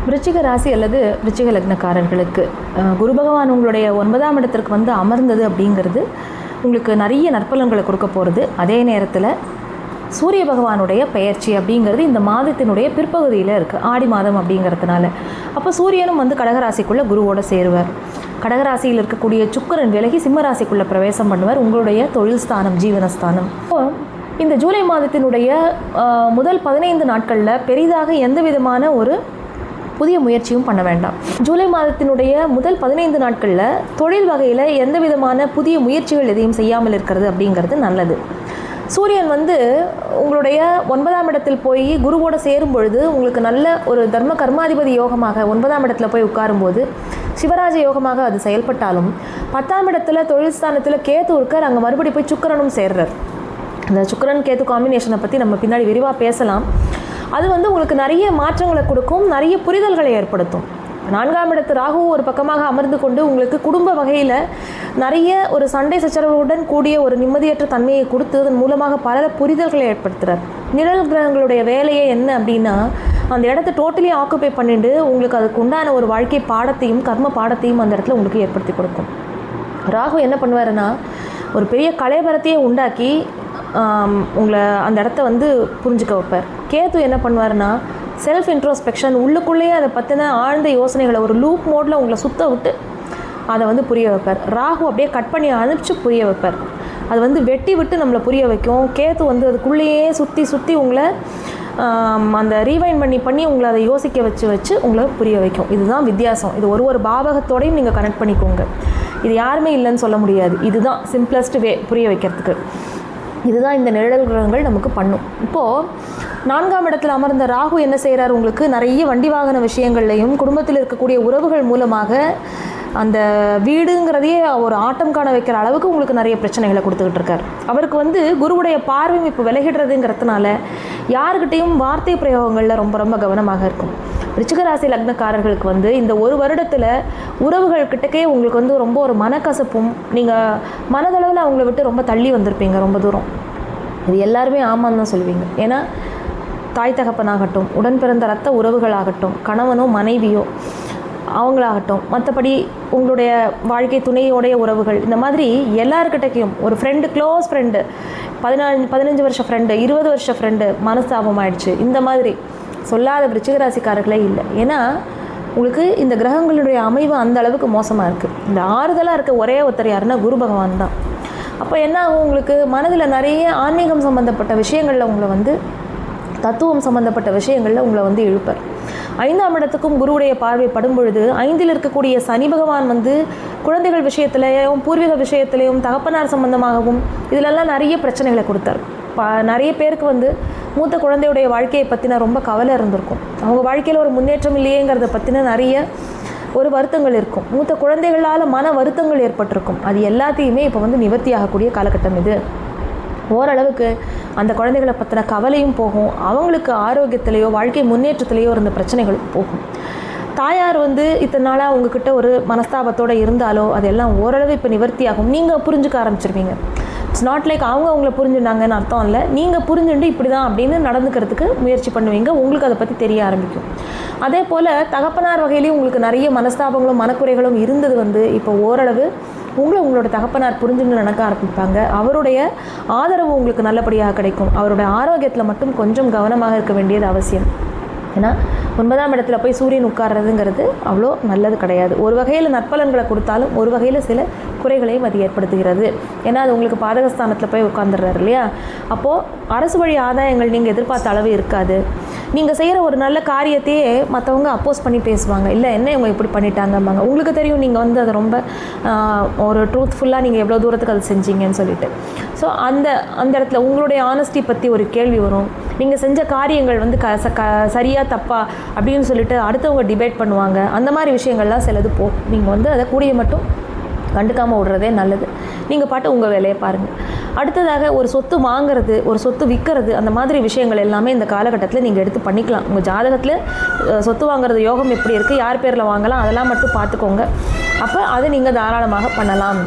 விருச்சிக ராசி அல்லது விருச்சிக லக்னக்காரர்களுக்கு குரு பகவான் உங்களுடைய 9ஆம் இடத்திற்கு வந்து அமர்ந்தது அப்படிங்கிறது உங்களுக்கு நிறைய நற்பலன்களை கொடுக்க போகிறது. அதே நேரத்தில் சூரிய பகவானுடைய பெயர்ச்சி அப்படிங்கிறது இந்த மாதத்தினுடைய பிற்பகுதியில் இருக்குது, ஆடி மாதம் அப்படிங்கிறதுனால. அப்போ சூரியனும் வந்து கடகராசிக்குள்ளே குருவோடு சேருவார். கடகராசியில் இருக்கக்கூடிய சுக்கிரன் விலகி சிம்மராசிக்குள்ளே பிரவேசம் பண்ணுவார், உங்களுடைய தொழில் ஸ்தானம், ஜீவனஸ்தானம். இந்த ஜூலை மாதத்தினுடைய முதல் 15 நாட்களில் பெரிதாக எந்த விதமான ஒரு புதிய முயற்சியும் பண்ண வேண்டாம். ஜூலை மாதத்தினுடைய முதல் 15 நாட்களில் தொழில் வகையில் எந்த விதமான புதிய முயற்சிகள் எதையும் செய்யாமல் இருக்கிறது அப்படிங்கிறது நல்லது. சூரியன் வந்து உங்களுடைய 9ஆம் இடத்தில் போய் குருவோடு சேரும் பொழுது உங்களுக்கு நல்ல ஒரு தர்ம கர்மாதிபதி யோகமாக 9ஆம் இடத்துல போய் உட்காரும்போது சிவராஜ யோகமாக அது செயல்பட்டாலும் 10ஆம் இடத்துல தொழில் ஸ்தானத்தில் கேத்து இருக்கார், அங்கே மறுபடி போய் சுக்கிரனும் சேர்றார். அந்த சுக்கிரன் கேத்து காம்பினேஷனை பற்றி நம்ம பின்னாடி விரிவாக பேசலாம். அது வந்து உங்களுக்கு நிறைய மாற்றங்களை கொடுக்கும், நிறைய புரிதல்களை ஏற்படுத்தும். 4ஆம் இடத்து ராகு ஒரு பக்கமாக அமர்ந்து கொண்டு உங்களுக்கு குடும்ப வகையில் நிறைய ஒரு சண்டை சச்சரவுடன் கூடிய ஒரு நிம்மதியற்ற தன்மையை கொடுத்து அதன் மூலமாக பல புரிதல்களை ஏற்படுத்துகிறார். நிழல் கிரகங்களுடைய வேலையே என்ன அப்படின்னா அந்த இடத்த டோட்டலி ஆக்குப்பை பண்ணிட்டு உங்களுக்கு அதுக்கு உண்டான ஒரு வாழ்க்கை பாடத்தையும் கர்ம பாடத்தையும் அந்த இடத்துல உங்களுக்கு ஏற்படுத்தி கொடுக்கும். ராகு என்ன பண்ணுவாருன்னா ஒரு பெரிய கலைபரத்தையே உண்டாக்கி உங்களை அந்த இடத்த வந்து புரிஞ்சுக்க வைப்பார். கேத்து என்ன பண்ணுவார்னா செல்ஃப் இன்ட்ரோஸ்பெக்ஷன், உள்ளுக்குள்ளேயே அதை பற்றின ஆழ்ந்த யோசனைகளை ஒரு லூப் மோடில் உங்களை சுத்த விட்டு அதை வந்து புரிய வைப்பார். ராகு அப்படியே கட் பண்ணி அனுப்பிச்சு புரிய வைப்பார். அது வந்து வெட்டி விட்டு நம்மளை புரிய வைக்கும். கேத்து வந்து அதுக்குள்ளேயே சுற்றி சுற்றி உங்களை அந்த ரீவைண்ட் பண்ணி உங்களை அதை யோசிக்க வச்சு உங்களை புரிய வைக்கும். இதுதான் வித்தியாசம். இது ஒரு பாவகத்தோடையும் நீங்கள் கனெக்ட் பண்ணிக்கோங்க. இது யாருமே இல்லைன்னு சொல்ல முடியாது. இதுதான் சிம்பிளஸ்ட் வே புரிய வைக்கிறதுக்கு. இதுதான் இந்த நிழல் கிரகங்கள் நமக்கு பண்ணும். இப்போது 4ஆம் இடத்தில் அமர்ந்த ராகு என்ன செய்கிறார், உங்களுக்கு நிறைய வண்டி வாகன விஷயங்கள்லையும் குடும்பத்தில் இருக்கக்கூடிய உறவுகள் மூலமாக அந்த வீடுங்கிறதையே ஒரு ஆட்டம் காண வைக்கிற அளவுக்கு உங்களுக்கு நிறைய பிரச்சனைகளை கொடுத்துக்கிட்டு இருக்கார். அவருக்கு வந்து குருவுடைய பார்வையும் இப்போ விலகிடுறதுங்கிறதுனால யாருக்கிட்டையும் வார்த்தை பிரயோகங்களில் ரொம்ப ரொம்ப கவனமாக இருக்கும். விருச்சிகராசி லக்னக்காரர்களுக்கு வந்து இந்த ஒரு வருடத்தில் உறவுகள் கிட்டக்கே உங்களுக்கு வந்து ரொம்ப ஒரு மனக்கசப்பும், நீங்கள் மனதளவில் அவங்கள விட்டு ரொம்ப தள்ளி வந்திருப்பீங்க ரொம்ப தூரம். இது எல்லாருமே ஆமான்னு தான் சொல்லுவீங்க. ஏன்னா தாய் தகப்பனாகட்டும், உடன் பிறந்த இரத்த உறவுகளாகட்டும், கணவனோ மனைவியோ அவங்களாகட்டும், மற்றபடி உங்களுடைய வாழ்க்கை துணையோடைய உறவுகள், இந்த மாதிரி எல்லாருக்கிட்டையும் ஒரு ஃப்ரெண்டு, க்ளோஸ் ஃப்ரெண்டு, 15 வருஷ ஃப்ரெண்டு, 20 வருஷ ஃப்ரெண்டு மனஸ்தாபம் ஆயிடுச்சு, இந்த மாதிரி சொல்லாத விருச்சிகராசிக்காரர்களே இல்லை. ஏன்னா உங்களுக்கு இந்த கிரகங்களுடைய அமைவு அந்த அளவுக்கு மோசமாக இருக்குது. இந்த ஆறுதலாக இருக்க ஒரே ஒருத்தர் யாருன்னா குரு பகவான் தான். அப்போ என்ன ஆகும், உங்களுக்கு மனதில் நிறைய ஆன்மீகம் சம்மந்தப்பட்ட விஷயங்களில் உங்களை வந்து தத்துவம் சம்மந்தப்பட்ட விஷயங்களில் உங்களை வந்து இழுப்பார். 5ஆம் இடத்துக்கும் குருவுடைய பார்வை படும் பொழுது 5இல் இருக்கக்கூடிய சனி பகவான் வந்து குழந்தைகள் விஷயத்திலையும் பூர்வீக விஷயத்திலையும் தகப்பனார் சம்பந்தமாகவும் இதிலெல்லாம் நிறைய பிரச்சனைகளை கொடுத்தார். நிறைய பேருக்கு வந்து மூத்த குழந்தையுடைய வாழ்க்கையை பற்றின ரொம்ப கவலை இருந்திருக்கும். அவங்க வாழ்க்கையில் ஒரு முன்னேற்றம் இல்லையேங்கிறத பற்றின நிறைய ஒரு வருத்தங்கள் இருக்கும். மூத்த குழந்தைகளால் மன வருத்தங்கள் ஏற்பட்டிருக்கும். அது எல்லாத்தையுமே இப்போ வந்து நிவர்த்தி ஆகக்கூடிய காலகட்டம் இது. ஓரளவுக்கு அந்த குழந்தைகளை பற்றின கவலையும் போகும், அவங்களுக்கு ஆரோக்கியத்திலேயோ வாழ்க்கை முன்னேற்றத்திலேயோ இருந்த பிரச்சனைகளும் போகும். தாயார் வந்து இத்தனை நாளாக உங்ககிட்ட ஒரு மனஸ்தாபத்தோடு இருந்தாலோ அதெல்லாம் ஓரளவு இப்போ நிவர்த்தி ஆகும். நீங்கள் புரிஞ்சுக்க ஆரம்பிச்சிருவீங்க. இட்ஸ் நாட் லைக் அவங்க அவங்கள புரிஞ்சுட்டாங்கன்னு அர்த்தம் இல்லை. நீங்கள் புரிஞ்சுட்டு இப்படி தான் அப்படின்னு நடந்துக்கிறதுக்கு முயற்சி பண்ணுவீங்க. உங்களுக்கு அதை பற்றி தெரிய ஆரம்பிக்கும். அதே போல் தகப்பனார் வகையிலையும் உங்களுக்கு நிறைய மனஸ்தாபங்களும் மனக்குறைகளும் இருந்தது வந்து இப்போ ஓரளவு உங்களோட தகப்பனார் புரிஞ்சுன்னு நினைக்க ஆரம்பிப்பாங்க. அவருடைய ஆதரவு உங்களுக்கு நல்லபடியாக கிடைக்கும். அவருடைய ஆரோக்கியத்தில் மட்டும் கொஞ்சம் கவனமாக இருக்க வேண்டியது அவசியம். ஏன்னா 9ஆம் இடத்துல போய் சூரியன் உட்கார்றதுங்கிறது அவ்வளோ நல்லது கிடையாது. ஒரு வகையில் நற்பலன்களை கொடுத்தாலும் ஒரு வகையில் சில குறைகளையும் அது ஏற்படுத்துகிறது. ஏன்னா அது உங்களுக்கு பாதகஸ்தானத்தில் போய் உட்காந்துடுறாரு இல்லையா. அப்போது அரசு வழி ஆதாயங்கள் நீங்கள் எதிர்பார்த்த அளவு இருக்காது. நீங்கள் செய்கிற ஒரு நல்ல காரியத்தையே மற்றவங்க அப்போஸ் பண்ணி பேசுவாங்க. இல்லை என்ன இவங்க இப்படி பண்ணிட்டாங்கம்பாங்க. உங்களுக்கு தெரியும் நீங்கள் வந்து அதை ரொம்ப ஒரு ட்ரூத்ஃபுல்லாக நீங்கள் எவ்வளோ தூரத்துக்கு அதை செஞ்சீங்கன்னு சொல்லிட்டு. ஸோ அந்த இடத்துல உங்களுடைய ஆனஸ்டி பற்றி ஒரு கேள்வி வரும். நீங்கள் செஞ்ச காரியங்கள் வந்து சரியாக தப்பா அப்படின்னு சொல்லிட்டு அடுத்தவங்க டிபேட் பண்ணுவாங்க. அந்த மாதிரி விஷயங்கள்லாம் சிலது போகும். நீங்கள் வந்து அதை கூடிய மட்டும் கண்டுக்காமல் விடுறதே நல்லது. நீங்கள் பாட்டு உங்கள் வேலையை பாருங்கள். அடுத்ததாக ஒரு சொத்து வாங்கிறது, ஒரு சொத்து விற்கிறது, அந்த மாதிரி விஷயங்கள் எல்லாமே இந்த காலகட்டத்தில் நீங்கள் எடுத்து பண்ணிக்கலாம். உங்கள் ஜாதகத்தில் சொத்து வாங்குறது யோகம் எப்படி இருக்குது, யார் பேரில் வாங்கலாம், அதெல்லாம் மட்டும் பார்த்துக்கோங்க. அப்போ அதை நீங்கள் தாராளமாக பண்ணலாம்.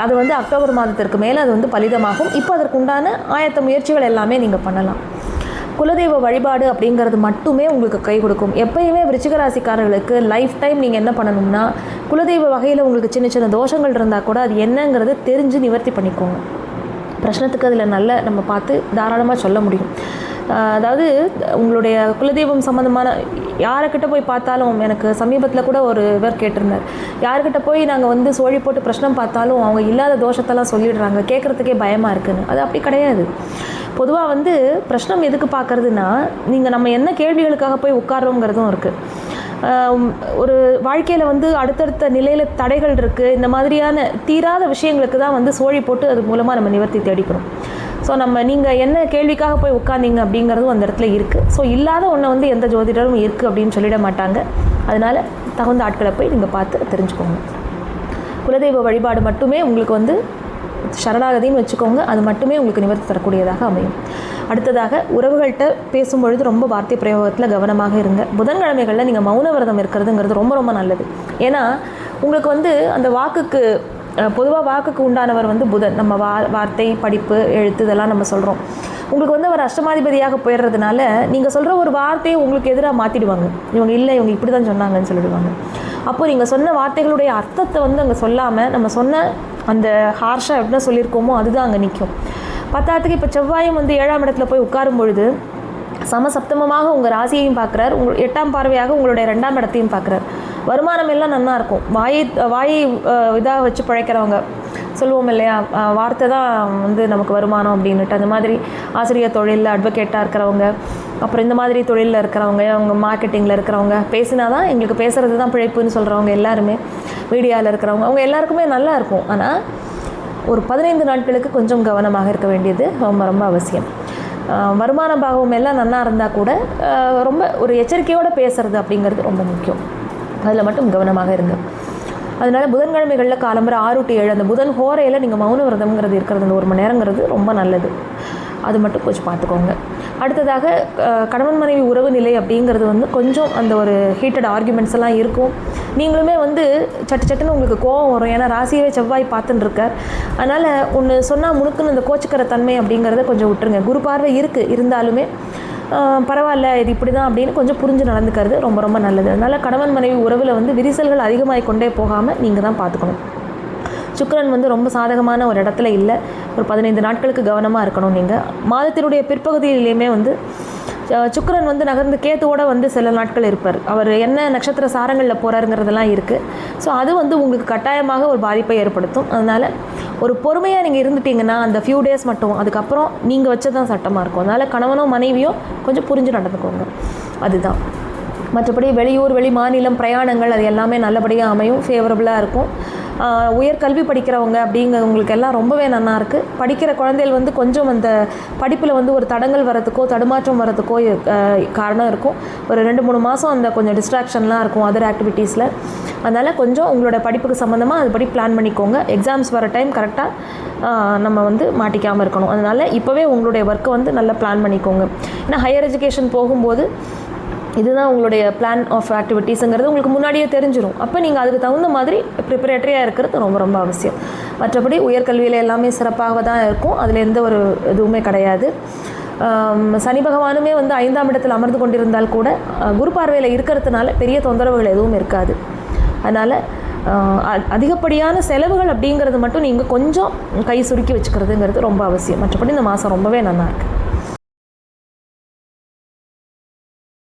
அது வந்து அக்டோபர் மாதத்திற்கு மேலே அது வந்து பலிதமாகும். இப்போ அதற்கு உண்டான ஆயத்த முயற்சிகள் எல்லாமே நீங்கள் பண்ணலாம். குலதெய்வ வழிபாடு அப்படிங்கிறது மட்டுமே உங்களுக்கு கை கொடுக்கும். எப்பயுமே விருச்சிக ராசிக்காரர்களுக்கு லைஃப் டைம் நீங்கள் என்ன பண்ணணும்னா, குலதெய்வ வகையில் உங்களுக்கு சின்ன சின்ன தோஷங்கள் இருந்தால் கூட அது என்னங்கிறத தெரிஞ்சு நிவர்த்தி பண்ணிக்கோங்க. பிரச்சனத்துக்கு அதில் நல்ல நம்ம பார்த்து தாராளமாக சொல்ல முடியும். அதாவது உங்களுடைய குலதெய்வம் சம்மந்தமான யாருக்கிட்ட போய் பார்த்தாலும், எனக்கு சமீபத்தில் கூட ஒரு இவர் கேட்டிருந்தார், யாருக்கிட்ட போய் நாங்கள் வந்து சோழி போட்டு பிரச்சனை பார்த்தாலும் அவங்க இல்லாத தோஷத்தெல்லாம் சொல்லிடுறாங்க, கேட்குறதுக்கே பயமாக இருக்குன்னு. அது அப்படி கிடையாது. பொதுவாக வந்து பிரச்சனை எதுக்கு பார்க்குறதுன்னா, நீங்கள் நம்ம என்ன கேள்விகளுக்காக போய் உட்காரோங்கிறதும் இருக்குது. ஒரு வாழ்க்கையில் வந்து அடுத்தடுத்த நிலையில் தடைகள் இருக்குது. இந்த மாதிரியான தீராத விஷயங்களுக்கு தான் வந்து சோழி போட்டு அது மூலமாக நம்ம நிவர்த்தி தேடிக்கிறோம். ஸோ நீங்கள் என்ன கேள்விக்காக போய் உட்காந்தீங்க அப்படிங்கிறதும் அந்த இடத்துல இருக்குது. ஸோ இல்லாத ஒன்றை வந்து எந்த ஜோதிடரும் இருக்குது அப்படின்னு சொல்லிட மாட்டாங்க. அதனால் தகுந்த ஆட்களை போய் நீங்கள் பார்த்து தெரிஞ்சுக்கோங்க. குலதெய்வ வழிபாடு மட்டுமே உங்களுக்கு வந்து சரணாகதின்னு வச்சுக்கோங்க. அது மட்டுமே உங்களுக்கு நிவர்த்தி தரக்கூடியதாக அமையும். அடுத்ததாக, உறவுகள்கிட்ட பேசும்பொழுது ரொம்ப வார்த்தை பிரயோகத்தில் கவனமாக இருங்க. புதன்கிழமைகளில் நீங்கள் மௌன விரதம் இருக்கிறதுங்கிறது ரொம்ப ரொம்ப நல்லது. ஏன்னா உங்களுக்கு வந்து அந்த வாக்குக்கு, பொதுவாக வாக்குக்கு உண்டானவர் வந்து புதன். நம்ம வார்த்தை, படிப்பு, எழுத்து இதெல்லாம் நம்ம சொல்கிறோம். உங்களுக்கு வந்து அவர் அஷ்டமாதிபதியாக போயிடுறதுனால நீங்கள் சொல்கிற ஒரு வார்த்தையை உங்களுக்கு எதிராக மாற்றிடுவாங்க. இவங்க இல்லை, இவங்க இப்படி தான் சொன்னாங்கன்னு சொல்லிடுவாங்க. அப்போ நீங்கள் சொன்ன வார்த்தைகளுடைய அர்த்தத்தை வந்து அங்கே சொல்லாமல் நம்ம சொன்ன அந்த ஹார்ஷாக எப்படி சொல்லியிருக்கோமோ அதுதான் அங்கே நிற்கும். பத்தாத்துக்கு இப்போ செவ்வாயும் வந்து 7ஆம் இடத்துல போய் உட்காரும் பொழுது சமசப்தமமாக உங்கள் ராசியையும் பார்க்குறார், உங்கள் 8ஆம் பார்வையாக உங்களுடைய 2ஆம் இடத்தையும் பார்க்குறார். வருமானம் எல்லாம் நல்லா இருக்கும். வாயை இதாக வச்சு பழைக்கிறவங்க சொல்லுவோம் இல்லையா, வார்த்தை தான் வந்து நமக்கு வருமானம் அப்படின்னுட்டு. அந்த மாதிரி ஆசிரியர் தொழிலில் அட்வொகேட்டாக இருக்கிறவங்க, அப்புறம் இந்த மாதிரி தொழிலில் இருக்கிறவங்க, அவங்க மார்க்கெட்டிங்கில் இருக்கிறவங்க, பேசினா தான் எங்களுக்கு பேசுகிறது தான் பிழைப்புன்னு சொல்கிறவங்க எல்லாருமே, மீடியாவில் இருக்கிறவங்க, அவங்க எல்லாருக்குமே நல்லா இருக்கும். ஆனால் ஒரு 15 நாட்களுக்கு கொஞ்சம் கவனமாக இருக்க வேண்டியது ரொம்ப ரொம்ப அவசியம். வருமான பாகம் எல்லாம் நல்லா இருந்தால் கூட ரொம்ப ஒரு எச்சரிக்கையோடு பேசுகிறது அப்படிங்கிறது ரொம்ப முக்கியம். அதில் மட்டும் கவனமாக இருங்க. அதனால் புதன்கிழமைகளில் காலம்பரை 6 to 7 அந்த புதன் ஹோரையில் நீங்கள் மௌன விரதம்ங்கிறது இருக்கிறது, அந்த 1 மணி நேரங்கிறது ரொம்ப நல்லது. அது மட்டும் கொஞ்சம் பார்த்துக்கோங்க. அடுத்ததாக, கணவன் மனைவி உறவு நிலை அப்படிங்கிறது வந்து கொஞ்சம் அந்த ஒரு ஹீட்டட் ஆர்குமெண்ட்ஸ் எல்லாம் இருக்கும். நீங்களுமே வந்து சட்டுன்னு உங்களுக்கு கோவம் வரும். ஏன்னா ராசியவே செவ்வாய் பார்த்துன்னு இருக்கார். அதனால் ஒன்று சொன்னால் முணுக்குன்னு இந்த கோச்சிக்கிற தன்மை அப்படிங்கிறத கொஞ்சம் விட்டுருங்க. குரு பார்வை இருக்குது, இருந்தாலுமே பரவாயில்ல இது இப்படி தான் அப்படின்னு கொஞ்சம் புரிஞ்சு நடந்துக்கிறது ரொம்ப ரொம்ப நல்லது. அதனால் கணவன் மனைவி உறவில் வந்து விரிசல்கள் அதிகமாகி கொண்டே போகாமல் நீங்கள் தான் பார்த்துக்கணும். சுக்கிரன் வந்து ரொம்ப சாதகமான ஒரு இடத்துல இல்லை. ஒரு 15 நாட்களுக்கு கவனமாக இருக்கணும். நீங்கள் மாதத்தினுடைய பிற்பகுதியிலையுமே வந்து சுக்கிரன் வந்து நகர்ந்து கேத்துவோடு வந்து சில நாட்கள் இருப்பார். அவர் என்ன நட்சத்திர சாரங்களில் போகிறாருங்கிறதெல்லாம் இருக்குது. ஸோ அது வந்து உங்களுக்கு கட்டாயமாக ஒரு பாதிப்பை ஏற்படுத்தும். அதனால் ஒரு பொறுமையாக நீங்கள் இருந்துட்டீங்கன்னா அந்த ஃபியூ டேஸ் மட்டும், அதுக்கப்புறம் நீங்கள் வச்சதான் சட்டமாக இருக்கும். அதனால் கணவனோ மனைவியோ கொஞ்சம் புரிஞ்சு நடந்துக்கோங்க. அதுதான். மற்றபடி வெளியூர், வெளி மாநிலம் பிரயாணங்கள் அது எல்லாமே நல்லபடியாக அமையும், ஃபேவரபுளாக இருக்கும். உயர்கல்வி படிக்கிறவங்க அப்படிங்கிறவங்களுக்கு எல்லாம் ரொம்பவே நல்லா இருக்குது. படிக்கிற குழந்தைகள் வந்து கொஞ்சம் அந்த படிப்பில் வந்து ஒரு தடங்கள் வரதுக்கோ தடுமாற்றம் வரதுக்கோ காரணம் இருக்கும். ஒரு 2-3 மாதம் அந்த கொஞ்சம் டிஸ்ட்ராக்ஷன்லாம் இருக்கும் அதர் ஆக்டிவிட்டீஸில். அதனால் கொஞ்சம் உங்களோட படிப்புக்கு சம்மந்தமாக அதுபடி பிளான் பண்ணிக்கோங்க. எக்ஸாம்ஸ் வர டைம் கரெக்டாக நம்ம வந்து மாட்டிக்காமல் இருக்கணும். அதனால் இப்போவே உங்களுடைய ஒர்க்கை வந்து நல்லா பிளான் பண்ணிக்கோங்க. ஏன்னா ஹையர் எஜுகேஷன் போகும்போது இதுதான் உங்களுடைய பிளான் ஆஃப் ஆக்டிவிட்டீஸுங்கிறது உங்களுக்கு முன்னாடியே தெரிஞ்சிடும். அப்போ நீங்கள் அதுக்கு தகுந்த மாதிரி ப்ரிப்பரேட்டரியாக இருக்கிறது ரொம்ப ரொம்ப அவசியம். மற்றபடி உயர்கல்வியில் எல்லாமே சிறப்பாக தான் இருக்கும். அதில் எந்த ஒரு இதுவுமே கிடையாது. சனி பகவானுமே வந்து 5ஆம் இடத்தில் அமர்ந்து கொண்டிருந்தால் கூட குரு பார்வையில் இருக்கிறதுனால பெரிய தொந்தரவுகள் எதுவும் இருக்காது. அதனால் அதிகப்படியான செலவுகள் அப்படிங்கிறது மட்டும் நீங்கள் கொஞ்சம் கை சுருக்கி வச்சுக்கிறதுங்கிறது ரொம்ப அவசியம். மற்றபடி இந்த மாதம் ரொம்பவே நல்லா இருக்குது.